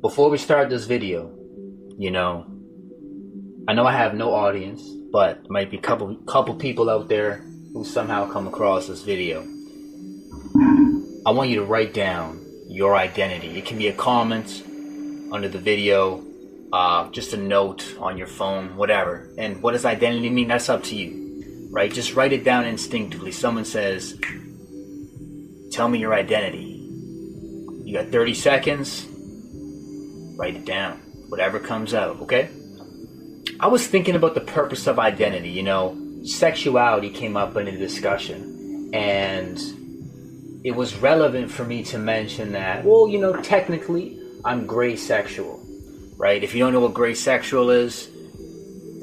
Before we start this video, you know, I know I have no audience, but might be couple people out there who somehow come across this video. I want you to write down your identity. It can be a comment under the video, just a note on your phone, whatever. And what does identity mean? That's up to you, right? Just write it down instinctively. Someone says, tell me your identity. You got 30 seconds. Write it down. Whatever comes out, okay? I was thinking about the purpose of identity. Sexuality came up in a discussion, and it was relevant for me to mention that, technically, I'm gray sexual, right? If you don't know what gray sexual is,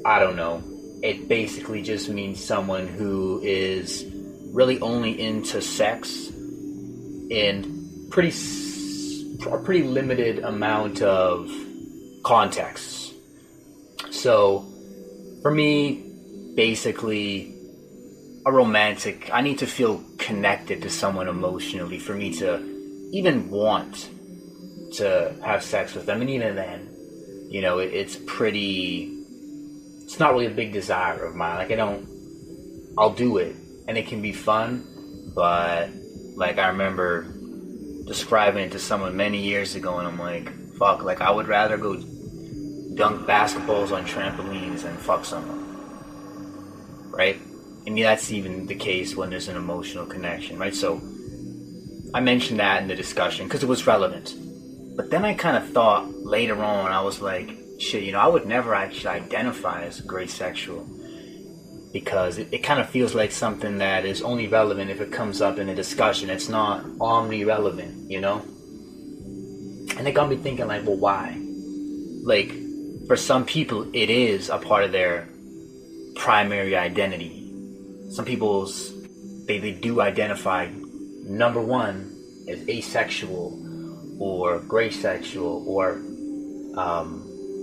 I don't know. It basically just means someone who is really only into sex in a pretty limited amount of contexts. So for me, basically, I need to feel connected to someone emotionally for me to even want to have sex with them. And even then, it's not really a big desire of mine. I'll do it and it can be fun, but I remember describing it to someone many years ago, and I'm like, fuck, I would rather go dunk basketballs on trampolines than fuck someone, right? And that's even the case when there's an emotional connection, right? So I mentioned that in the discussion because it was relevant. But then I kind of thought later on, I was like, shit, I would never actually identify as gray sexual, because it kind of feels like something that is only relevant if it comes up in a discussion. It's not omni-relevant, And it got me thinking, well, why? For some people, it is a part of their primary identity. Some people's, they do identify, number one, as asexual, or gray sexual, or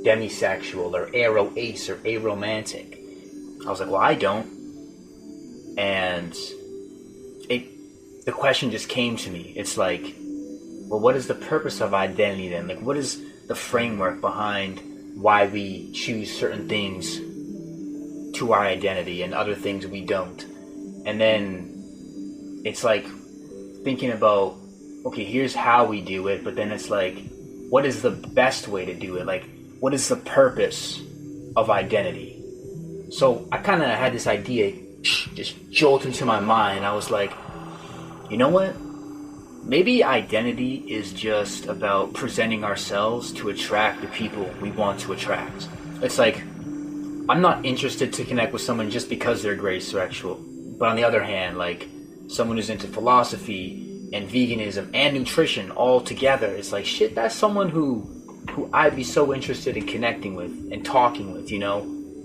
demisexual, or aro-ace, or aromantic. I was like, well, I don't. And the question just came to me. It's like, well, what is the purpose of identity then? What is the framework behind why we choose certain things to our identity and other things we don't? And then it's like thinking about, okay, here's how we do it, but then it's like, what is the best way to do it? What is the purpose of identity? So I kind of had this idea just jolt into my mind. I was like, you know what? Maybe identity is just about presenting ourselves to attract the people we want to attract. It's like, I'm not interested to connect with someone just because they're gray sexual. But on the other hand, someone who's into philosophy and veganism and nutrition all together, it's like, shit, that's someone who I'd be so interested in connecting with and talking with,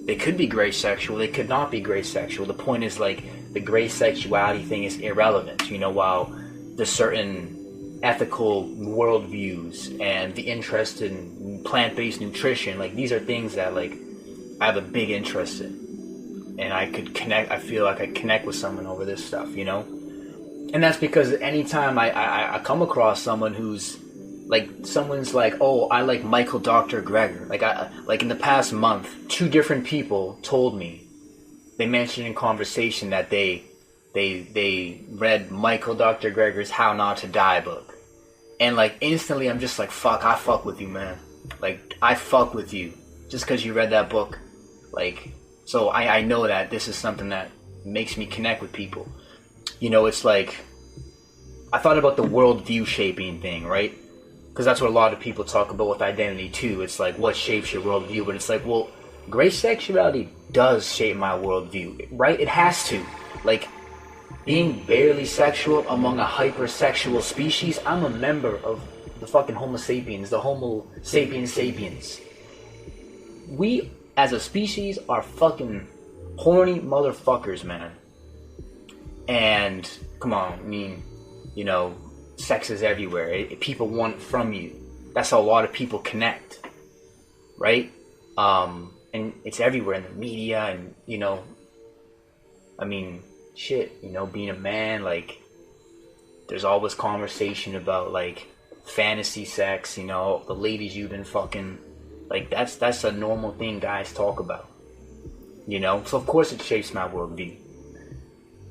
They could be gray sexual, they could not be gray sexual. The point is, the gray sexuality thing is irrelevant, while the certain ethical worldviews and the interest in plant-based nutrition, these are things that, I have a big interest in. And I feel like I connect with someone over this stuff, And that's because anytime I come across someone who's, someone's like, oh, I like Michael Dr. Greger. In the past month, 2 different people told me, they mentioned in conversation that they read Michael Dr. Greger's How Not to Die book. And instantly I'm just like, fuck, I fuck with you, man. I fuck with you just because you read that book. So I know that this is something that makes me connect with people. It's like, I thought about the worldview shaping thing, right? Because that's what a lot of people talk about with identity too. It's like, what shapes your worldview? But it's like, well, gray sexuality does shape my worldview, right? It has to. Being barely sexual among a hypersexual species, I'm a member of the fucking Homo sapiens, the Homo sapiens sapiens. We, as a species, are fucking horny motherfuckers, man. And, come on, sex is everywhere. People want it from you. That's how a lot of people connect, right? And it's everywhere in the media, and shit, being a man, there's always conversation about fantasy sex, you know, the ladies you've been fucking. Like, that's a normal thing guys talk about. You know? So, of course, it shapes my worldview.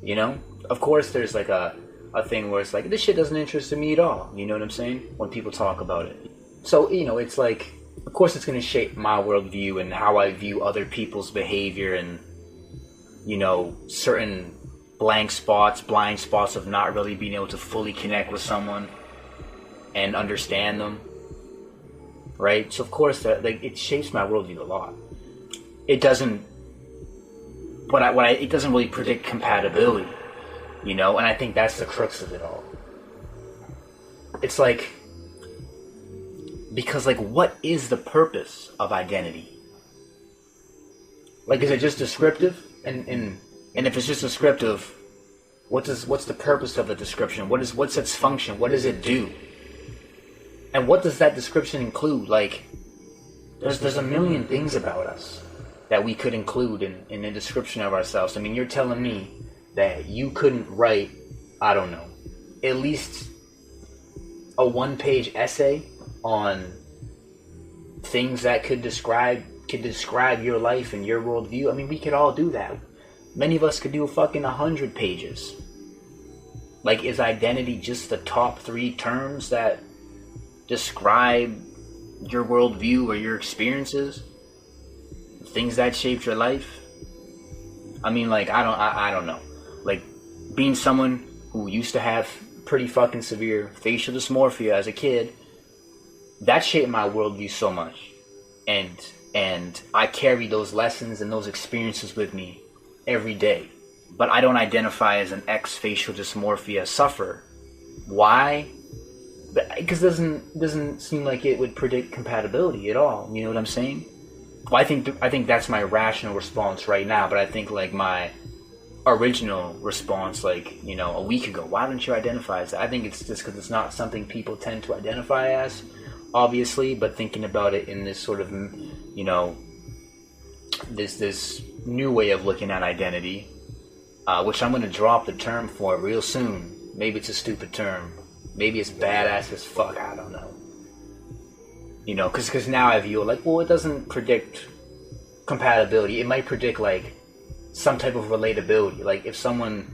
You know? Of course, there's like a thing where it's like, this shit doesn't interest me at all. You know what I'm saying? When people talk about it. So, you know, it's like, of course, it's going to shape my worldview and how I view other people's behavior and, you know, certain blind spots of not really being able to fully connect with someone and understand them. Right? So of course that, like, it shapes my worldview a lot. It doesn't it doesn't really predict compatibility, you know, and I think that's the crux of it all. It's like, because like, what is the purpose of identity? Like, is it just descriptive? And if it's just descriptive, what's the purpose of the description? What's its function? What does it do? And what does that description include? Like, there's a million things about us that we could include in a description of ourselves. I mean, you're telling me that you couldn't write, I don't know, at least a 1-page essay on things that could describe your life and your worldview. I mean, we could all do that. Many of us could do fucking 100 pages. Like, is identity just the top 3 terms that describe your worldview or your experiences? Things that shaped your life? I mean, like, I don't know. Like, being someone who used to have pretty fucking severe facial dysmorphia as a kid, that shaped my worldview so much. And I carry those lessons and those experiences with me every day. But I don't identify as an ex-facial dysmorphia sufferer. Why? Because it doesn't seem like it would predict compatibility at all. You know what I'm saying? Well, I think that's my rational response right now. But I think, like, my original response, like, you know, a week ago, why don't you identify as that? I think it's just because it's not something people tend to identify as, obviously. But thinking about it in this sort of, you know, this new way of looking at identity, which I'm going to drop the term for real soon. Maybe it's a stupid term. Maybe it's badass as fuck. I don't know. You know, because now I view it like, well, it doesn't predict compatibility. It might predict, like, some type of relatability. Like, if someone,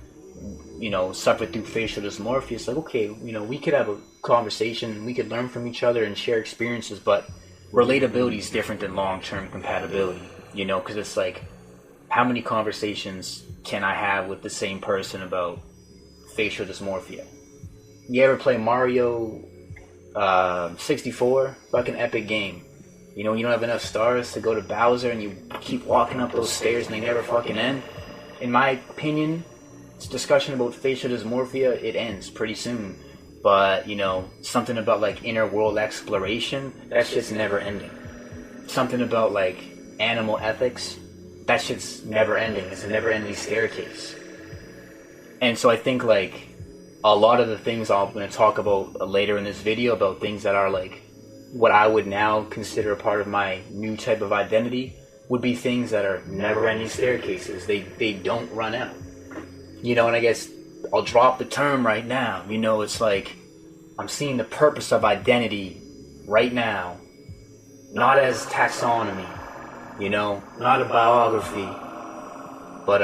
you know, suffered through facial dysmorphia, it's like, okay, you know, we could have a conversation, we could learn from each other and share experiences, but relatability is different than long-term compatibility, you know, because it's like, how many conversations can I have with the same person about facial dysmorphia? You ever play Mario 64? Fucking epic game. You know, you don't have enough stars to go to Bowser and you keep walking up those stairs and they never fucking end. In my opinion, this discussion about facial dysmorphia, it ends pretty soon. But, you know, something about, like, inner world exploration, that shit's never ending. Something about, like, animal ethics, that shit's never ending. It's a never ending staircase. And so I think, like, a lot of the things I'm going to talk about later in this video, about things that are, like, what I would now consider a part of my new type of identity, would be things that are never-ending staircases. They don't run out. You know, and I guess I'll drop the term right now. You know, it's like, I'm seeing the purpose of identity right now, not as taxonomy, you know, not a biography, but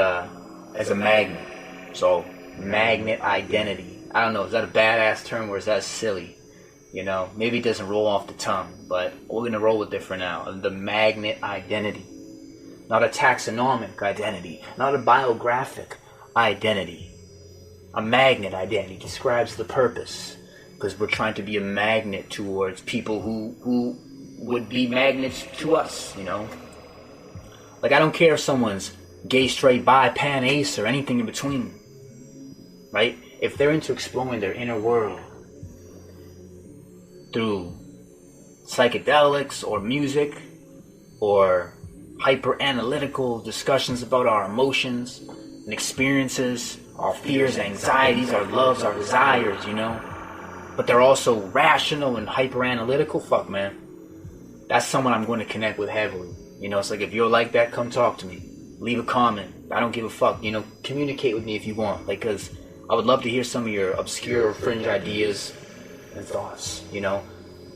as a magnet. So, magnet identity. I don't know, is that a badass term or is that silly? You know, maybe it doesn't roll off the tongue, but we're going to roll with it for now. The magnet identity. Not a taxonomic identity. Not a biographic identity. A magnet identity describes the purpose. Because we're trying to be a magnet towards people who would be magnets to us, you know? Like, I don't care if someone's gay, straight, bi, pan, ace, or anything in between. Right? If they're into exploring their inner world through psychedelics or music or hyper-analytical discussions about our emotions and experiences, our fears, anxieties, our loves, our desires, you know, but they're also rational and hyper-analytical, fuck, man, that's someone I'm going to connect with heavily. You know, it's like, if you're like that, come talk to me. Leave a comment. I don't give a fuck. You know, communicate with me if you want. Like, because I would love to hear some of your obscure or fringe ideas and thoughts, you know.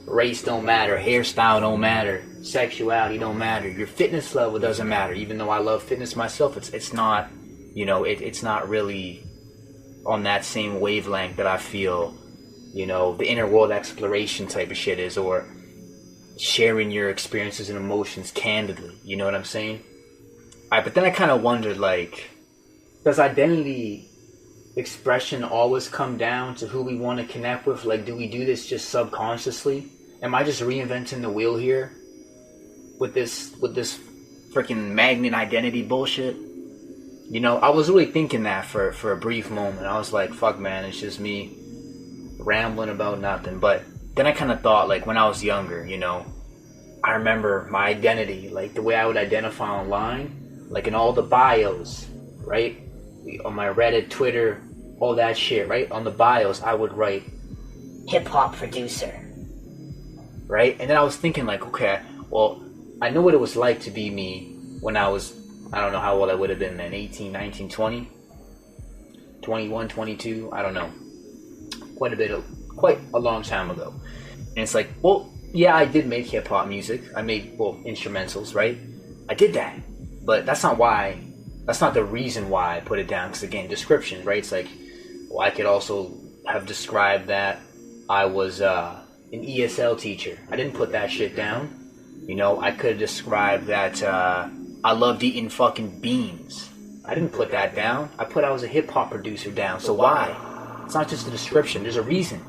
Race don't matter, hairstyle don't matter, sexuality don't matter, your fitness level doesn't matter. Even though I love fitness myself, it's not, you know, it's not really on that same wavelength that I feel, you know, the inner world exploration type of shit is, or sharing your experiences and emotions candidly, you know what I'm saying? Alright, but then I kind of wondered, like, does identity expression always come down to who we want to connect with? Like, do we do this just subconsciously? Am I just reinventing the wheel here with this freaking magnet identity bullshit? You know, I was really thinking that for a brief moment. I was like, fuck man, it's just me rambling about nothing. But then I kind of thought, like, when I was younger, you know, I remember my identity, like the way I would identify online, like in all the bios, right? On my Reddit, Twitter, all that shit, right? On the bios, I would write hip-hop producer, right? And then I was thinking, like, okay, well, I know what it was like to be me when I was, I don't know how old I would have been then, 18, 19, 20, 21, 22, I don't know. Quite a long time ago. And it's like, well, yeah, I did make hip-hop music. I made, well, instrumentals, right? I did that. But that's not the reason why I put it down. Because again, description, right? It's like, well, I could also have described that I was an ESL teacher. I didn't put that shit down. You know, I could have described that I loved eating fucking beans. I didn't put that down. I put I was a hip-hop producer down. So why? It's not just a description. There's a reason,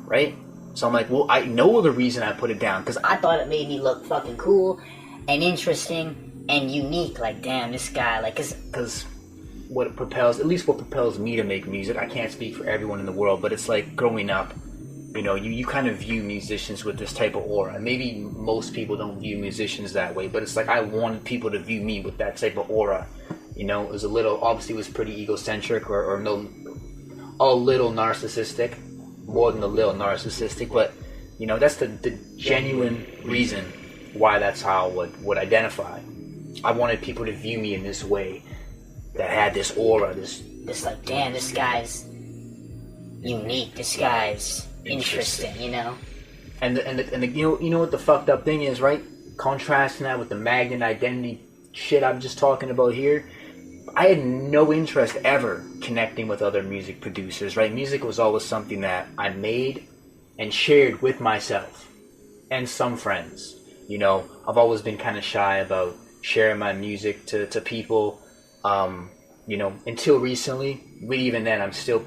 right? So I'm like, well, I know the reason I put it down. Because I thought it made me look fucking cool and interesting and unique. Like, damn, this guy, like, because what propels me to make music, I can't speak for everyone in the world, but it's like growing up, you know, you kind of view musicians with this type of aura. Maybe most people don't view musicians that way, but it's like I wanted people to view me with that type of aura. You know, it was obviously it was pretty egocentric or a little narcissistic, more than a little narcissistic, but, you know, that's the genuine reason why that's how I would identify. I wanted people to view me in this way, that had this aura, this like, damn, this guy's unique, this guy's interesting, you know? And the you know what the fucked up thing is, right? Contrasting that with the magnet identity shit I'm just talking about here, I had no interest ever connecting with other music producers, right? Music was always something that I made and shared with myself and some friends. You know, I've always been kind of shy about sharing my music to people, you know, until recently. But even then, I'm still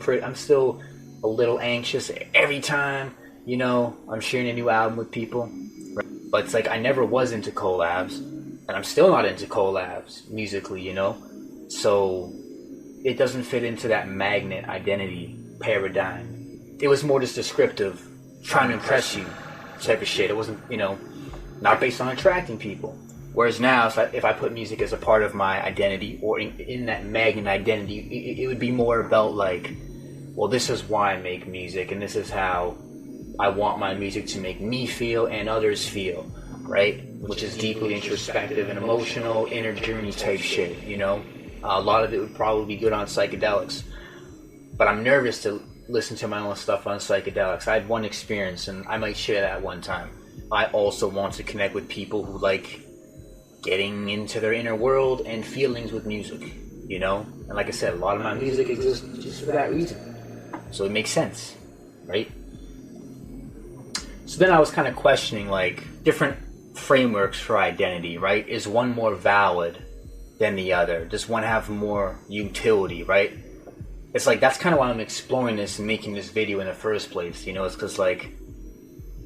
a little anxious every time, you know, I'm sharing a new album with people. Right? But it's like I never was into collabs, and I'm still not into collabs musically, you know? So it doesn't fit into that magnet identity paradigm. It was more just descriptive, trying to impress you type of shit. It wasn't, you know, not based on attracting people. Whereas now, if I put music as a part of my identity, or in that magnet identity, it would be more about like, well, this is why I make music, and this is how I want my music to make me feel and others feel, right? Which is deeply introspective and emotional, inner journey type shit, you know? A lot of it would probably be good on psychedelics, but I'm nervous to listen to my own stuff on psychedelics. I had one experience, and I might share that one time. I also want to connect with people who like getting into their inner world and feelings with music, you know? And like I said, a lot of my music exists just for that reason. So it makes sense, right? So then I was kind of questioning, like, different frameworks for identity, right? Is one more valid than the other? Does one have more utility, right? It's like, that's kind of why I'm exploring this and making this video in the first place, you know? It's because, like,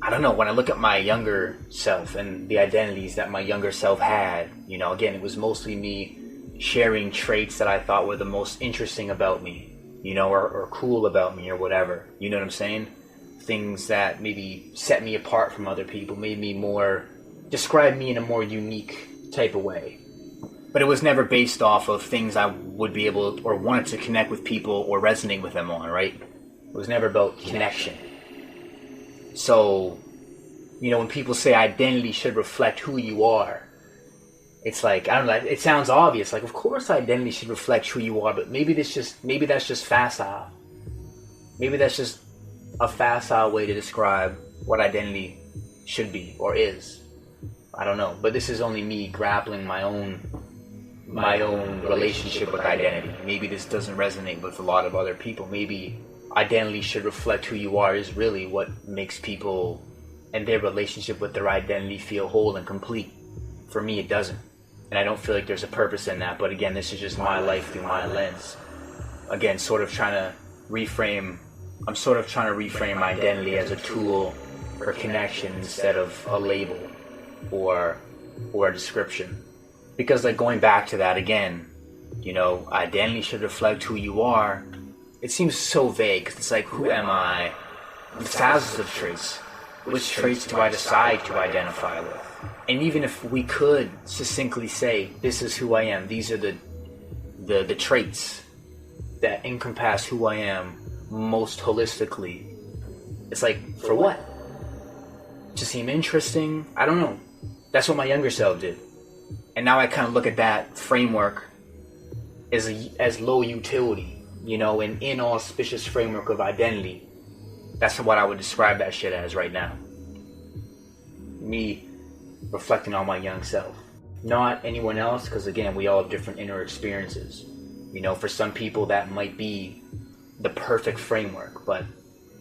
I don't know, when I look at my younger self and the identities that my younger self had, you know, again, it was mostly me sharing traits that I thought were the most interesting about me, you know, or cool about me or whatever, you know what I'm saying? Things that maybe set me apart from other people, made me more, describe me in a more unique type of way. But it was never based off of things I would be able to, or wanted to connect with people or resonate with them on, right? It was never about connection. So, you know, when people say identity should reflect who you are, it's like, I don't know, it sounds obvious. Like, of course identity should reflect who you are, but maybe that's just facile. Maybe that's just a facile way to describe what identity should be or is. I don't know, but this is only me grappling my own relationship with identity. Maybe this doesn't resonate with a lot of other people. Maybe identity should reflect who you are is really what makes people and their relationship with their identity feel whole and complete. For me, it doesn't. And I don't feel like there's a purpose in that. But again, this is just my life through my lens. Again, I'm sort of trying to reframe my identity as a tool for connection instead of a label or a description. Because like going back to that again, you know, identity should reflect who you are. It seems so vague because it's like, who am I? There's thousands of traits. Which traits do I decide to identify with? And even if we could succinctly say, this is who I am, these are the traits that encompass who I am most holistically, it's like, for what? To seem interesting? I don't know. That's what my younger self did. And now I kind of look at that framework as low utility, you know, an inauspicious framework of identity. That's what I would describe that shit as right now. Me reflecting on my young self. Not anyone else, because again, we all have different inner experiences. You know, for some people that might be the perfect framework, but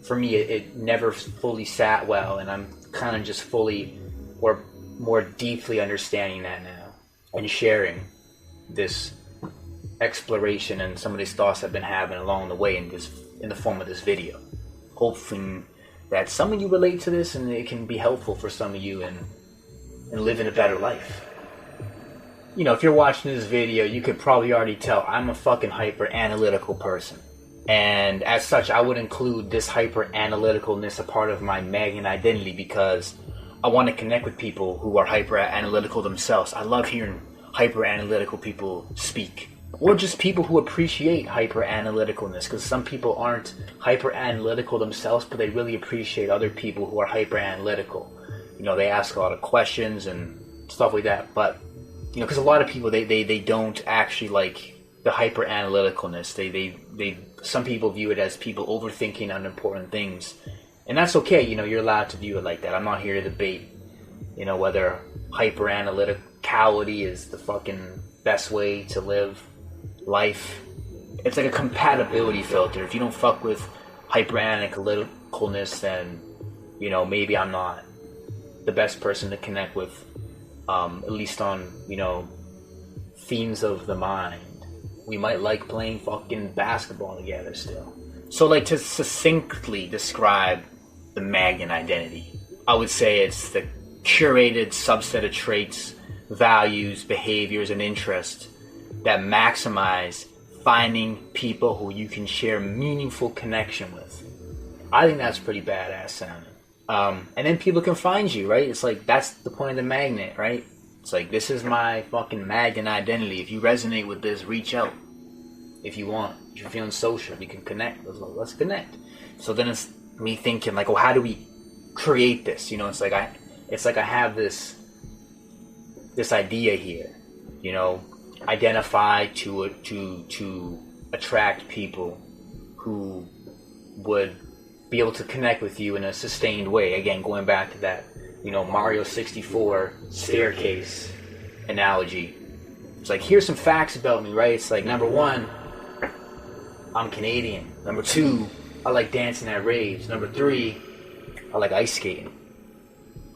for me, it never fully sat well, and I'm kind of just fully or more deeply understanding that now and sharing this exploration and some of these thoughts I've been having along the way in the form of this video. Hoping that some of you relate to this and it can be helpful for some of you and living a better life. You know, if you're watching this video, you could probably already tell I'm a fucking hyper analytical person. And as such, I would include this hyper analyticalness a part of my magnet identity because I want to connect with people who are hyper analytical themselves. I love hearing hyper analytical people speak. Or just people who appreciate hyper analyticalness, because some people aren't hyper analytical themselves, but they really appreciate other people who are hyper analytical. You know, they ask a lot of questions and stuff like that. But, you know, because a lot of people, they don't actually like the hyper analyticalness. Some people view it as people overthinking unimportant things. And that's okay, you know, you're allowed to view it like that. I'm not here to debate, you know, whether hyper analyticality is the fucking best way to live life. It's like a compatibility filter. If you don't fuck with hyper analyticalness, then, you know, maybe I'm not the best person to connect with, at least on, you know, themes of the mind. We might like playing fucking basketball together still. So like to succinctly describe the magnet identity, I would say it's the curated subset of traits, values, behaviors, and interests that maximize finding people who you can share meaningful connection with. I think that's pretty badass sounding. And then people can find you, right? It's like, that's the point of the magnet, right? It's like, this is my fucking magnet identity. If you resonate with this, reach out. If you want, if you're feeling social, we can connect. Let's connect. So then it's me thinking like, oh, how do we create this? You know, it's like I have this idea here, you know, identify to attract people who would be able to connect with you in a sustained way. Again, going back to that, you know, Mario 64 staircase analogy. It's like, here's some facts about me, right? It's like, number one, I'm Canadian. Number two, I like dancing at raves. Number three, I like ice skating.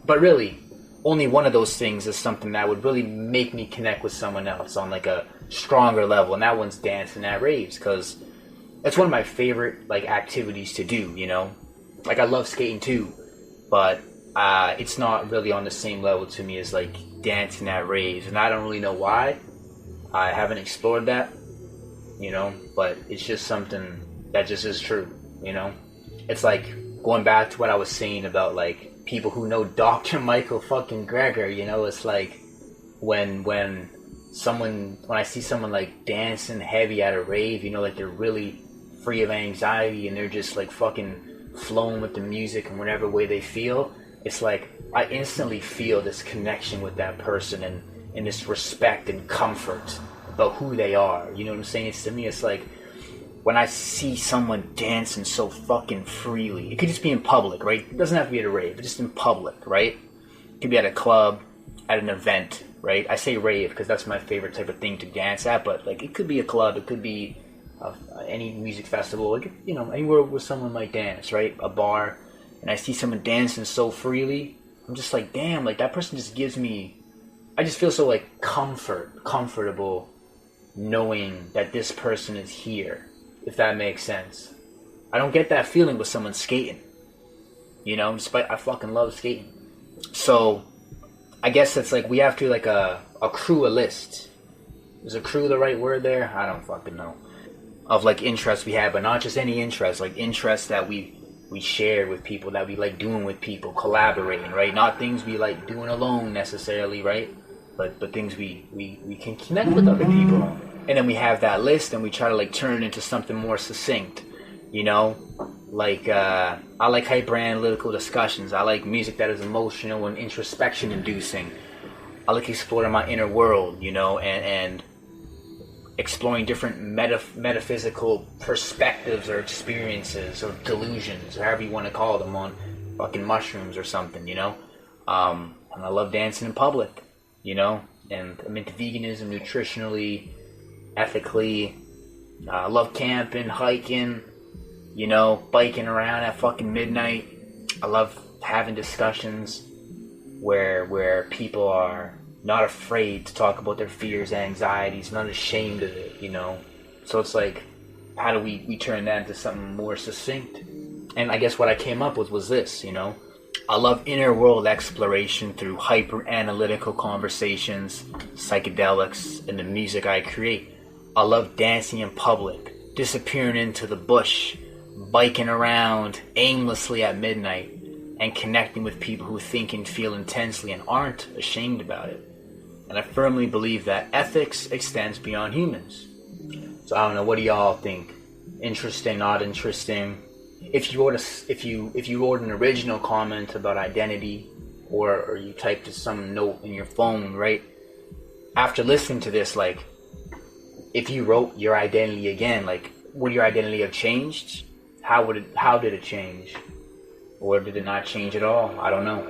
But really, only one of those things is something that would really make me connect with someone else on like a stronger level, and that one's dancing at raves, because it's one of my favorite like activities to do, you know? Like, I love skating too, but it's not really on the same level to me as like dancing at raves, and I don't really know why. I haven't explored that, you know, but it's just something that just is true, you know? It's like going back to what I was saying about like people who know Dr. Michael fucking Greger, you know, it's like when I see someone like dancing heavy at a rave, you know, like they're really free of anxiety and they're just like fucking flowing with the music in whatever way they feel, it's like I instantly feel this connection with that person and this respect and comfort about who they are. You know what I'm saying? It's, to me, it's like when I see someone dancing so fucking freely, it could just be in public, right? It doesn't have to be at a rave, but just in public, right? It could be at a club, at an event, right? I say rave because that's my favorite type of thing to dance at, but like it could be a club, it could be any music festival, like, you know, anywhere where someone might dance, right? A bar, and I see someone dancing so freely, I'm just like, damn, like that person just gives me, I just feel so like comfortable knowing that this person is here, if that makes sense. I don't get that feeling with someone skating, you know, despite I fucking love skating. So I guess it's like we have to like accrue a list. Is accrue the right word there? I don't fucking know. Of like interests we have, but not just any interest, like interests that we share with people, that we like doing with people, collaborating, right? Not things we like doing alone necessarily, right? But things we can connect with other people on. And then we have that list and we try to like turn it into something more succinct, you know? Like, I like hyper-analytical discussions. I like music that is emotional and introspection-inducing. I like exploring my inner world, you know, and exploring different metaphysical perspectives or experiences or delusions, or however you want to call them, on fucking mushrooms or something, you know? And I love dancing in public, you know? And I'm into veganism, nutritionally, ethically. I love camping, hiking, you know, biking around at fucking midnight. I love having discussions where people are not afraid to talk about their fears, anxieties, not ashamed of it, you know? So it's like, how do we turn that into something more succinct? And I guess what I came up with was this, you know? I love inner world exploration through hyper-analytical conversations, psychedelics, and the music I create. I love dancing in public, disappearing into the bush, biking around aimlessly at midnight, and connecting with people who think and feel intensely and aren't ashamed about it. And I firmly believe that ethics extends beyond humans. So I don't know, what do y'all think? Interesting, not interesting? If you wrote an original comment about identity, or you typed some note in your phone, right? After listening to this, like, if you wrote your identity again, like, would your identity have changed? How did it change? Or did it not change at all? I don't know.